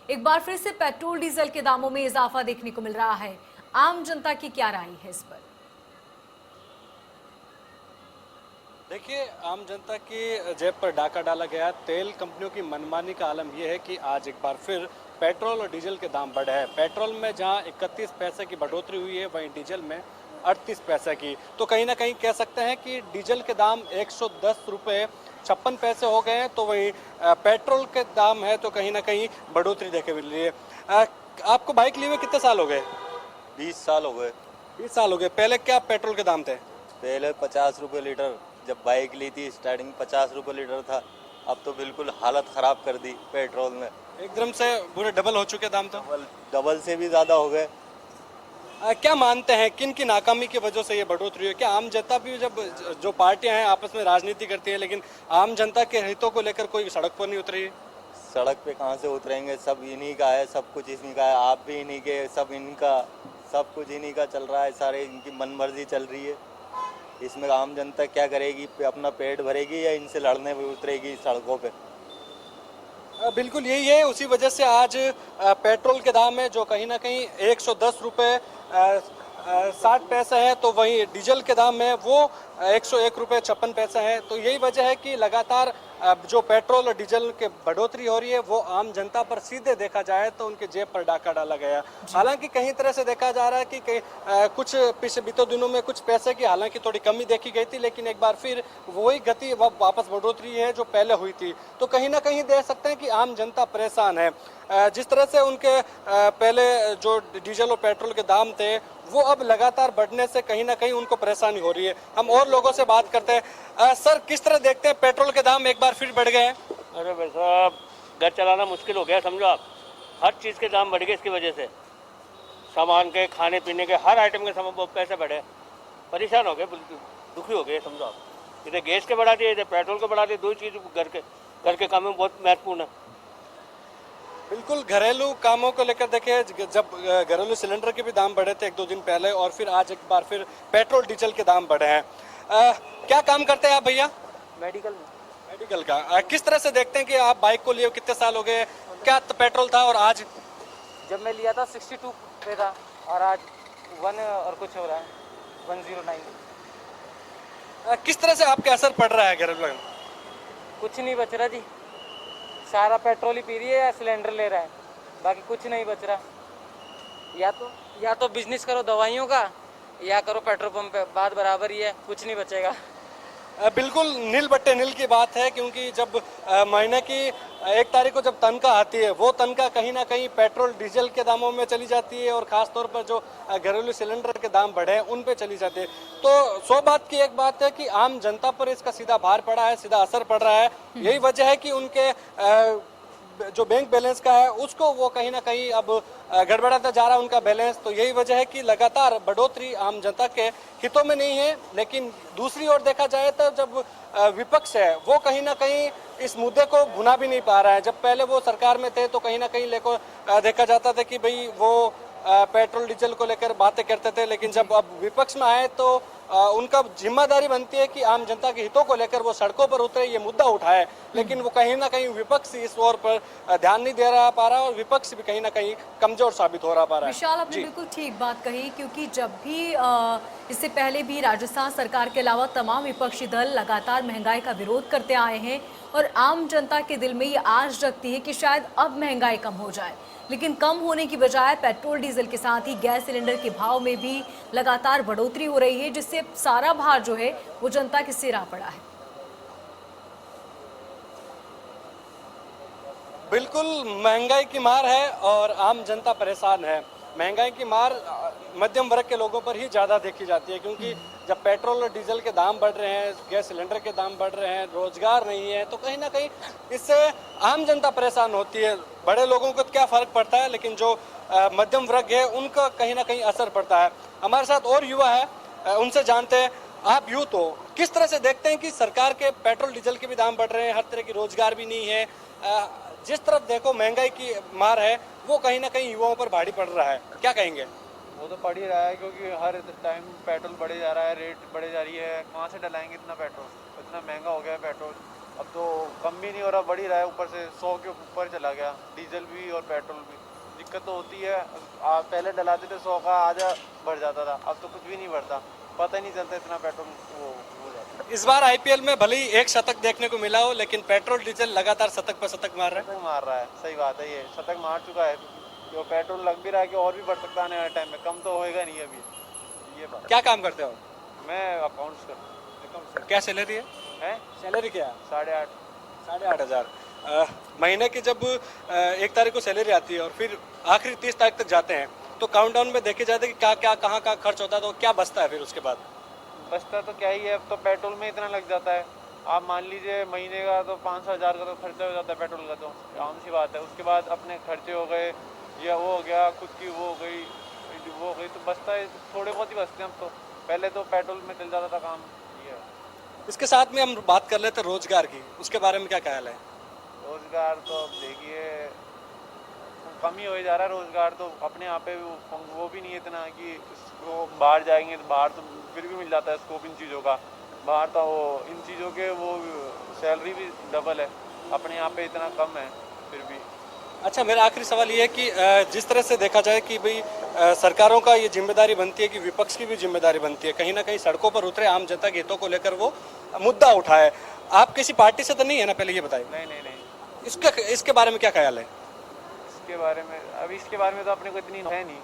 एक बार फिर से पेट्रोल डीजल के दामों में इजाफा देखने को मिल रहा है। आम जनता की क्या राय है इस पर? देखिए, आम जनता की जेब पर डाका डाला गया। तेल कंपनियों की मनमानी का आलम यह है कि आज एक बार फिर पेट्रोल और डीजल के दाम बढ़े हैं। पेट्रोल में जहां 31 पैसे की बढ़ोतरी हुई है, वहीं डीजल में 38 पैसे की। तो कहीं ना कहीं कह सकते हैं कि डीजल के दाम 110 रुपये 56 पैसे हो गए हैं, तो वहीं पेट्रोल के दाम है तो कहीं ना कहीं बढ़ोतरी देखे मिल रही है। आपको बाइक लिए हुए कितने साल हो गए? 20 साल हो गए। 20 साल हो गए। पहले क्या पेट्रोल के दाम थे? पहले 50 रुपये लीटर, जब बाइक ली थी स्टार्टिंग 50 रुपये लीटर था। अब तो बिल्कुल हालत ख़राब कर दी पेट्रोल ने। एकदम से पूरे डबल हो चुके दाम तो। डबल डबल से भी ज़्यादा हो गए। क्या मानते हैं किन की नाकामी की वजह से ये बढ़ोतरी है? क्या आम जनता भी, जब जो पार्टियां हैं आपस में राजनीति करती है, लेकिन आम जनता के हितों को लेकर कोई सड़क पर नहीं उतरी है? सड़क पे कहाँ से उतरेंगे? सब इन्हीं का है, सब कुछ इन्हीं का है। आप भी इन्हीं के, सब इनका, सब कुछ इन्हीं का चल रहा है। सारे इनकी मनमर्जी चल रही है। इसमें आम जनता क्या करेगी? अपना पेट भरेगी या इनसे लड़ने में उतरेगी सड़कों पे? बिल्कुल यही है। उसी वजह से आज पेट्रोल के दाम है जो कहीं ना कहीं 110 रुपये 60 पैसे है, तो वहीं डीजल के दाम है वो 101 रुपये 56 पैसे हैं। तो यही वजह है कि लगातार जो पेट्रोल और डीजल के बढ़ोतरी हो रही है वो आम जनता पर सीधे देखा जाए तो उनके जेब पर डाका डाला गया। हालांकि कहीं तरह से देखा जा रहा है कि कुछ पिछले बीते दिनों में कुछ पैसे की हालांकि थोड़ी कमी देखी गई थी, लेकिन एक बार फिर वही गति वापस बढ़ोतरी है जो पहले हुई थी। तो कहीं ना कहीं देख सकते हैं कि आम जनता परेशान है। जिस तरह से उनके पहले जो डीजल और पेट्रोल के दाम थे वो अब लगातार बढ़ने से कहीं ना कहीं उनको परेशानी हो रही है। हम और लोगों से बात करते हैं। सर, किस तरह देखते हैं पेट्रोल के दाम एक बार फिर बढ़ गए हैं? अरे भाई साहब, घर चलाना मुश्किल हो गया, समझो आप। हर चीज़ के दाम बढ़ गए इसकी वजह से। सामान के, खाने पीने के, हर आइटम के सामान बहुत पैसे बढ़े। परेशान हो गए, बिल्कुल दुखी हो गए, समझो आप। इधर गैस के बढ़ा दिए, इधर पेट्रोल के बढ़ा दिए। दो चीज़ घर के काम में बहुत महत्वपूर्ण है। बिल्कुल, घरेलू कामों को लेकर देखिए, जब घरेलू सिलेंडर के भी दाम बढ़े थे एक दो दिन पहले, और फिर आज एक बार फिर पेट्रोल डीजल के दाम बढ़े हैं। क्या काम करते हैं आप भैया? मेडिकल में। मेडिकल का। किस तरह से देखते हैं कि आप बाइक को लिए कितने साल हो गए? क्या पेट्रोल था और आज? जब मैं लिया था 62 पे था और आज 1 और कुछ हो रहा है, 109। किस तरह से आपके असर पड़ रहा है घरेलू में? कुछ नहीं बच रहा जी। सारा पेट्रोल ही पी रही है या सिलेंडर ले रहा है, बाकी कुछ नहीं बच रहा। या तो बिजनेस करो दवाइयों का, या करो पेट्रोल पंप पे, बात बराबर ही है, कुछ नहीं बचेगा। बिल्कुल नील बट्टे नील की बात है, क्योंकि जब महीने की 1 तारीख को जब तनख्वाह आती है, वो तनख्वाह कहीं ना कहीं पेट्रोल डीजल के दामों में चली जाती है, और ख़ास तौर पर जो घरेलू सिलेंडर के दाम बढ़े हैं उन पे चली जाती है। तो 100 बात की एक बात है कि आम जनता पर इसका सीधा भार पड़ा है, सीधा असर पड़ रहा है। यही वजह है कि उनके जो बैंक बैलेंस का है उसको वो कहीं ना कहीं अब गड़बड़ाता जा रहा है उनका बैलेंस। तो यही वजह है कि लगातार बढ़ोतरी आम जनता के हितों में नहीं है। लेकिन दूसरी ओर देखा जाए तो जब विपक्ष है वो कहीं ना कहीं इस मुद्दे को भुना भी नहीं पा रहा है। जब पहले वो सरकार में थे तो कहीं ना कहीं देखा जाता था कि भाई वो पेट्रोल डीजल को लेकर बातें करते थे, लेकिन जब अब विपक्ष में आए तो उनका जिम्मेदारी बनती है कि आम जनता के हितों को लेकर वो सड़कों पर उतरे, ये मुद्दा उठाए। लेकिन वो कहीं ना कहीं विपक्ष इस ओर पर ध्यान नहीं दे रहा पा रहा, और विपक्ष भी कहीं ना कहीं कमजोर साबित हो रहा पा रहा है। विशाल, आपने बिल्कुल ठीक बात कही, क्योंकि जब भी इससे पहले भी राजस्थान सरकार के अलावा तमाम विपक्षी दल लगातार महंगाई का विरोध करते आए हैं, और आम जनता के दिल में ये आश जगती है कि शायद अब महंगाई कम हो जाए। लेकिन कम होने की बजाय पेट्रोल डीजल के साथ ही गैस सिलेंडर के भाव में भी लगातार बढ़ोतरी हो रही है, जिससे सारा भार जो है वो जनता के सिर आ पड़ा है। बिल्कुल, महंगाई की मार है और आम जनता परेशान है। महंगाई की मार मध्यम वर्ग के लोगों पर ही ज़्यादा देखी जाती है, क्योंकि जब पेट्रोल और डीजल के दाम बढ़ रहे हैं, गैस सिलेंडर के दाम बढ़ रहे हैं, रोजगार नहीं है, तो कहीं ना कहीं इससे आम जनता परेशान होती है। बड़े लोगों को क्या फ़र्क पड़ता है, लेकिन जो मध्यम वर्ग है उनका कहीं ना कहीं असर पड़ता है। हमारे साथ और युवा है, उनसे जानते हैं। आप यूथ हो, किस तरह से देखते हैं कि सरकार के पेट्रोल डीजल के भी दाम बढ़ रहे हैं, हर तरह की रोजगार भी नहीं है, जिस तरफ देखो महंगाई की मार है वो कहीं ना कहीं युवाओं पर भारी पड़ रहा है, क्या कहेंगे? वो तो पड़ ही रहा है, क्योंकि हर टाइम पेट्रोल बढ़े जा रहा है, रेट बढ़े जा रही है। कहाँ से डलाएंगे इतना पेट्रोल? इतना महंगा हो गया है पेट्रोल। अब तो कम भी नहीं हो रहा, बढ़ ही रहा है, ऊपर से 100 के ऊपर चला गया डीजल भी और पेट्रोल भी। दिक्कत तो होती है। पहले डलाते थे 100 का आधा बढ़ जाता था, अब तो कुछ भी नहीं बढ़ता, पता ही नहीं चलता इतना पेट्रोल वो हो जाता है। इस बार आईपीएल में भले ही एक शतक देखने को मिला हो, लेकिन पेट्रोल डीजल लगातार शतक पर शतक मार रहे हैं। शतक मार रहा है, सही बात है, ये शतक मार चुका है। जो पेट्रोल लग भी रहा है कि और भी बढ़ सकता है आने वाले टाइम में, कम तो होएगा नहीं अभी, ये बात। क्या काम करते हो? मैं अकाउंट्स कर क्या सैलरी है? हैं सैलरी क्या है? 8.5। 8,500। महीने की जब 1 तारीख को सैलरी आती है और फिर आखिरी 30 तारीख तक जाते हैं, तो काउंटडाउन में देखे जाते हैं कि क्या क्या कहाँ कहाँ खर्च होता है, तो क्या बचता है फिर उसके बाद? बचता तो क्या ही है, अब तो पेट्रोल में इतना लग जाता है। आप मान लीजिए महीने का तो 5,000 का तो खर्चा हो जाता है पेट्रोल का, तो आम सी बात है। उसके बाद अपने खर्चे हो गए या वो हो गया, खुद की वो हो गई, तो बचता है, थोड़े बहुत ही बचते हैं अब तो। पहले तो पेट्रोल में चल जाता था काम, ये है। इसके साथ में हम बात कर लेते हैं रोजगार की, उसके बारे में क्या ख्याल है? रोजगार तो अब देखिए कम ही हो जा रहा है रोजगार, तो अपने यहाँ पे वो भी नहीं है इतना कि वो बाहर जाएंगे तो बाहर तो फिर भी मिल जाता है स्कोप इन चीज़ों का। बाहर तो वो इन चीज़ों के वो सैलरी भी डबल है, अपने यहाँ पे इतना कम है फिर भी। अच्छा, मेरा आखिरी सवाल ये है कि जिस तरह से देखा जाए कि भाई सरकारों का ये जिम्मेदारी बनती है कि विपक्ष की भी जिम्मेदारी बनती है, कहीं ना कहीं सड़कों पर उतरे, आम जनता के हितों को लेकर वो मुद्दा उठाए। आप किसी पार्टी से तो नहीं है ना, पहले ये बताइए। नहीं, इसके बारे में क्या ख्याल है? इसके बारे में अभी इसके बारे में तो अपने को इतनी है नहीं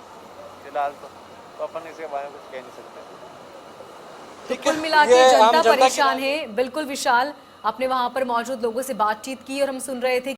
फिलहाल, तो अपन इसके बारे में कुछ कह नहीं सकते। ठीक कुल है, मिला के ये आम जनता जनता की परेशान है। बिल्कुल विशाल, आपने वहां पर मौजूद लोगों से बातचीत की और हम सुन रहे थे